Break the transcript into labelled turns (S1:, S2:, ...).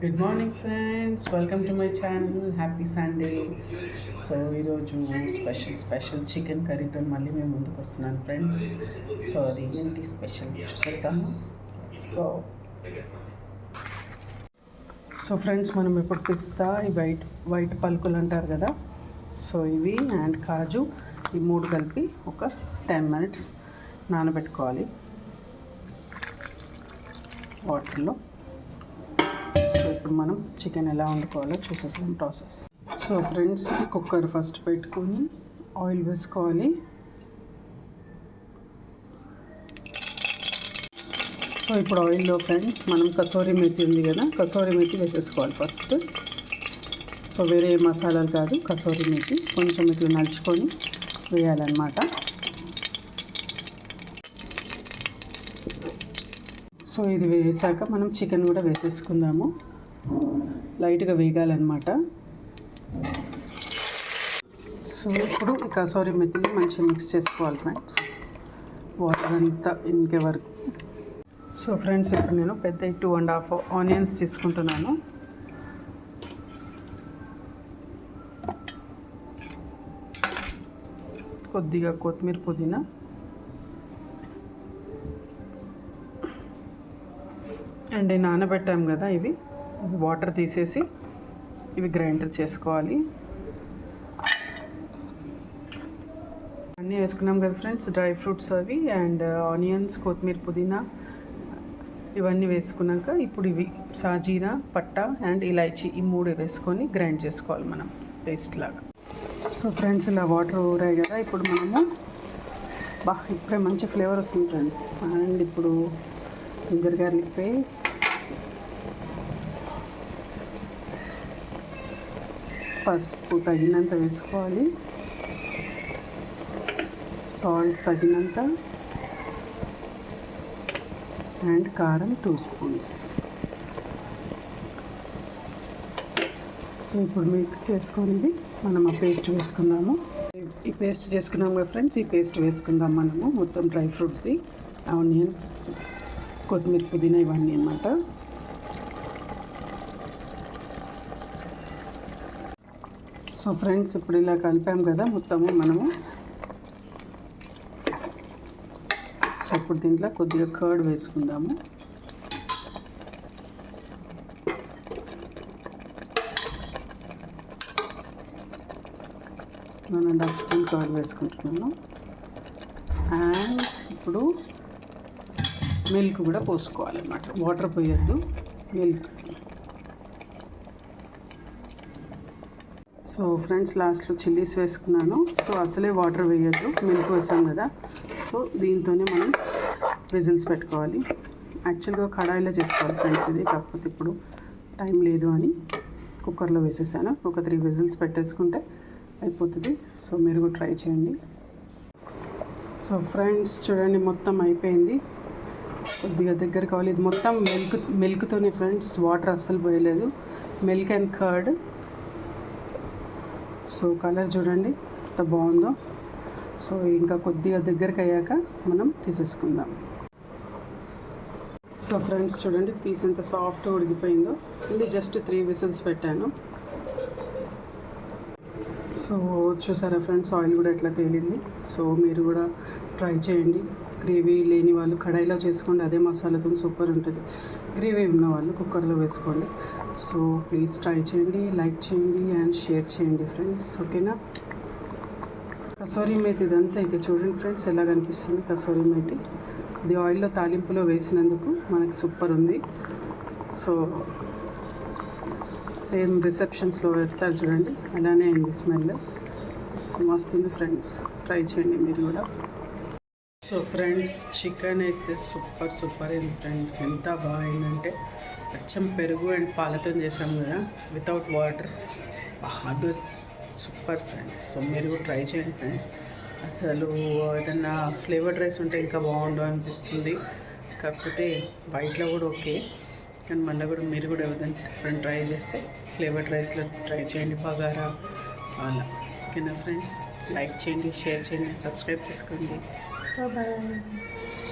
S1: Good morning friends, welcome to my channel. Happy Sunday. So ఈరోజు special chicken కర్రీతో మళ్ళీ మేము ముందుకు వస్తున్నాను ఫ్రెండ్స్. సో అది ఏంటి స్పెషల్ చూసేద్దాము. Let's go. సో ఫ్రెండ్స్, మనం ఇప్పుడు పిస్తా, ఈ వైట్ పలుకులు అంటారు కదా, సో ఇవి అండ్ కాజు, ఈ మూడు కలిపి ఒక 10 minutes నానబెట్టుకోవాలి వాటర్లో. సో ఇప్పుడు మనం చికెన్ ఎలా వండుకోవాలో చూసేసాం process. So friends, cooker first పెట్టుకొని ఆయిల్ వేసుకోవాలి. సో ఇప్పుడు ఆయిల్లో ఫ్రెండ్స్ మనం కసూరి మేతి ఉంది కదా, కసూరి మేతి వేసేసుకోవాలి ఫస్ట్. సో వేరే మసాలాలు కాదు, కసూరి మేతి కొంచెం ఇట్లా నలుచుకొని వేయాలన్నమాట. సో ఇది వేసాక మనం చికెన్ కూడా వేసేసుకుందాము. లైట్గా వేగాలన్నమాట. సో ఇప్పుడు ఈ కసూరి మెత్తిని మంచిగా మిక్స్ చేసుకోవాలి ఫ్రెండ్స్, వాటర్ అంతా ఇంకే వరకు. సో ఫ్రెండ్స్, ఇప్పుడు నేను పెద్ద 2.5 ఆనియన్స్ తీసుకుంటున్నాను. కొద్దిగా కొత్తిమీర, పుదీనా, అండ్ నానబెట్టాం కదా, ఇవి వాటర్ తీసేసి ఇవి గ్రైండర్ చేసుకోవాలి. అన్నీ వేసుకున్నాం కదా ఫ్రెండ్స్, డ్రై ఫ్రూట్స్ అవి అండ్ ఆనియన్స్, కొత్తిమీర, పుదీనా ఇవన్నీ వేసుకున్నాక ఇప్పుడు ఇవి సాజీరా, పట్టా అండ్ ఇలాచీ ఈ 3 వేసుకొని గ్రైండ్ చేసుకోవాలి మనం పేస్ట్ లాగా. సో ఫ్రెండ్స్, ఇలా వాటర్ ఊరాయి కదా, ఇప్పుడు మనము ఇప్పుడే మంచి ఫ్లేవర్ వస్తుంది ఫ్రెండ్స్. అండ్ ఇప్పుడు జింజర్ గార్లిక్ పేస్ట్, పసుపు తగినంత వేసుకోవాలి, సాల్ట్ తగినంత అండ్ కారం 2 spoons. సో ఇప్పుడు మిక్స్ చేసుకొని మనం ఆ పేస్ట్ వేసుకుందాము. ఈ పేస్ట్ చేసుకున్నాం కదా ఫ్రెండ్స్, ఈ పేస్ట్ వేసుకుందాం మనము మొత్తం డ్రై ఫ్రూట్స్ది, ఆనియన్, కొత్తిమీర, పుదీనా ఇవన్నీ అన్నమాట. సో ఫ్రెండ్స్, ఇప్పుడు ఇలా కలిపాం కదా మొత్తము మనము. సో ఇప్పుడు దీంట్లో కొద్దిగా కర్డ్ వేసుకుందాము. నేను 1.5 స్పూన్ కర్డ్ వేసుకుంటున్నాను. అండ్ ఇప్పుడు మిల్క్ కూడా పోసుకోవాలన్నమాట, వాటర్ పోయొద్దు, మిల్క్. సో ఫ్రెండ్స్, లాస్ట్లో చిల్లీస్ వేసుకున్నాను. సో అసలే వాటర్ వేయొద్దు, మిల్క్ వేసాం కదా. సో దీంతోనే మనం విజిల్స్ పెట్టుకోవాలి. యాక్చువల్గా కడాయిలో చేసుకోవాలి ఫ్రెండ్స్ ఇది, కాకపోతే ఇప్పుడు టైం లేదు అని కుక్కర్లో వేసేసాను. ఒక 3 విజిల్స్ పెట్టేసుకుంటే అయిపోతుంది. సో మీరు కూడా ట్రై చేయండి. సో ఫ్రెండ్స్ చూడండి, మొత్తం అయిపోయింది. కొద్దిగా దగ్గర కావాలి. ఇది మొత్తం మిల్క్తోనే ఫ్రెండ్స్, వాటర్ అస్సలు పోయలేదు, milk and curd. So colour చూడండి ఎంత బాగుందో. సో ఇంకా కొద్దిగా దగ్గరికి అయ్యాక మనం తీసేసుకుందాం. సో ఫ్రెండ్స్ చూడండి, పీస్ ఎంత సాఫ్ట్గా ఉడికిపోయిందో. ఇది జస్ట్ 3 విజిల్స్ పెట్టాను. సో చూసారా ఫ్రెండ్స్, ఆయిల్ కూడా ఎట్లా తేలింది. సో మీరు కూడా ట్రై చేయండి. గ్రేవీ లేని వాళ్ళు కడాయిలో చేసుకోండి, అదే మసాలాతో సూపర్ ఉంటుంది. గ్రేవీ ఉన్న వాళ్ళు కుక్కర్లో వేసుకోండి. సో ప్లీజ్ ట్రై చేయండి, లైక్ చేయండి అండ్ షేర్ చేయండి ఫ్రెండ్స్, ఓకేనా. కసూరి మేతి ఇదంతా ఇక చూడండి ఫ్రెండ్స్ ఎలా కనిపిస్తుంది కసూరి మేతి. ఇది ఆయిల్లో తాలింపులో వేసినందుకు మనకి సూపర్ ఉంది. సో సేమ్ రిసెప్షన్స్లో పెడతారు చూడండి, అలానే అయింది స్మెల్. సో మస్తుంది ఫ్రెండ్స్, ట్రై చేయండి మీరు కూడా. సో ఫ్రెండ్స్, చికెన్ అయితే సూపర్ అయింది ఫ్రెండ్స్. ఎంత బాగుందంటే అచ్చం పెరుగు అండ్ పాలతో చేసాం కదా, వితౌట్ వాటర్. అది సూపర్ ఫ్రెండ్స్. సో మీరు కూడా ట్రై చేయండి ఫ్రెండ్స్. అసలు ఏదన్నా ఫ్లేవర్డ్ రైస్ ఉంటే ఇంకా బాగుండు అనిపిస్తుంది, కాకపోతే వైట్లో కూడా ఓకే, కానీ మళ్ళీ కూడా మీరు కూడా ఏదైనా ట్రై చేస్తే ఫ్లేవర్డ్ రైస్లో ట్రై చేయండి, బగారా అలా. ఓకేనా ఫ్రెండ్స్, లైక్ చేయండి, షేర్ చేయండి, సబ్స్క్రైబ్ చేసుకోండి. Bye bye.